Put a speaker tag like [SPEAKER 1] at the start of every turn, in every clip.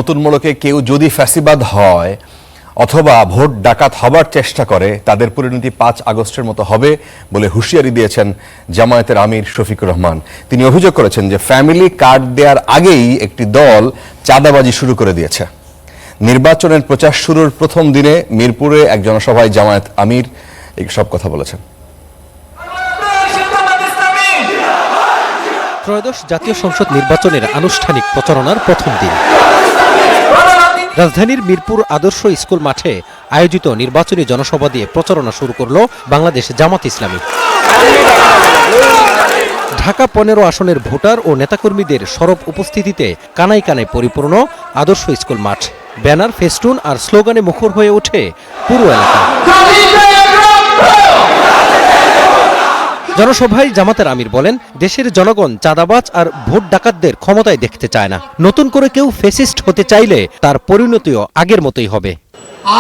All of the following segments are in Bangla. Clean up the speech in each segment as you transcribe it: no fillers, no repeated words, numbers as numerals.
[SPEAKER 1] নতুন মোড়কে কেউ যদি ফ্যাসিবাদ হয় অথবা ভোট ডাকাত হবার চেষ্টা করে তাদের পরিণতি ৫ আগস্টের মতো হবে বলে হুঁশিয়ারি দিয়েছেন জামায়াতের আমির শফিকুর রহমান। তিনি অভিযোগ করেছেন যে ফ্যামিলি কার্ড দেওয়ার আগেই একটি দল চাঁদাবাজি শুরু করে দিয়েছে। নির্বাচনের প্রচার শুরুর প্রথম দিনে মিরপুরে এক জনসভায় জামায়াত আমির এই সব কথা বলেছেন।
[SPEAKER 2] ত্রয়োদশ জাতীয় সংসদ নির্বাচনের আনুষ্ঠানিক প্রচারণার প্রথম দিন রাজধানীর মিরপুর আদর্শ স্কুল মাঠে আয়োজিত নির্বাচনী জনসভা দিয়ে প্রচারণা শুরু করল বাংলাদেশ জামাত ইসলামী। ঢাকা ১৫ আসনের ভোটার ও নেতাকর্মীদের সরব উপস্থিতিতে কানায় কানায় পরিপূর্ণ আদর্শ স্কুল মাঠ। ব্যানার, ফেস্টুন আর স্লোগানে মুখর হয়ে ওঠে পুরো এলাকা। জনসভায় জামাতের আমির বলেন, দেশের জনগণ চাঁদাবাজ আর ভোট ডাকাতদের ক্ষমতায় দেখতে চায় না। নতুন করে কেউ ফ্যাসিস্ট হতে চাইলে তার পরিণতিও আগের মতোই হবে।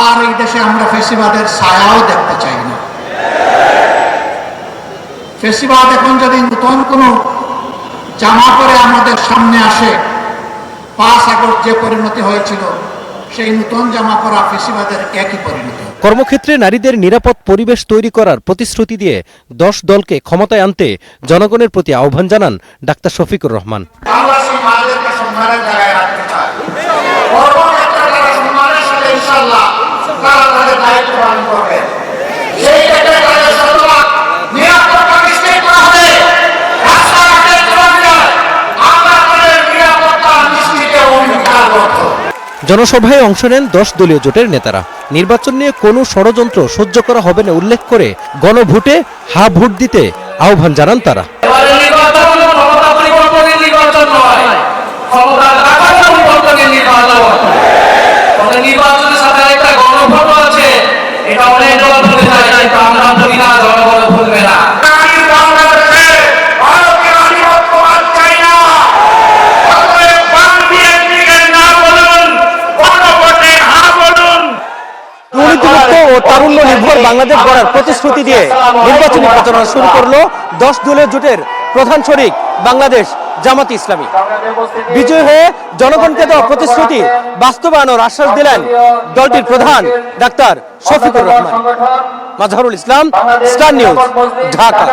[SPEAKER 3] আর এই দেশে আমরা ফ্যাসিবাদের ছায়াও দেখতে চাই না। ফ্যাসিবাদ এখন যদি নতুন কোনো জামা পরে আমাদের সামনে আসে, ৫ আগস্ট যে পরিণতি হয়েছিল সেই নতুন জামা পরা ফ্যাসিবাদের একই পরিণতি।
[SPEAKER 2] কর্মক্ষেত্রে নারীদের নিরাপদ পরিবেশ তৈরি করার প্রতিশ্রুতি দিয়ে ১০ দলকে ক্ষমতায় আনতে জনগণের প্রতি আহ্বান জানান ডাক্তার শফিকুর রহমান। জনসভায় অংশ নেন ১০ দলীয় জোটের নেতারা। নির্বাচন নিয়ে কোনো ষড়যন্ত্র সহ্য করা হবে না উল্লেখ করে গণভোটে হা ভোট দিতে আহ্বান জানান তারা। ও তারুণ্য নির্ভর বাংলাদেশ গড়ার প্রতিশ্রুতি দিয়ে নির্বাচনী প্রচারণা শুরু করলো ১০ দলীয় জোটের প্রধান শরিক বাংলাদেশ জামাত ইসলামী। বিজয় হয়ে জনগণকে দেওয়া প্রতিশ্রুতি বাস্তবায়নের আশ্বাস দিলেন দলটির প্রধান doctor Shafiqur Rahman. Mazharul Islam, star news, Dhaka.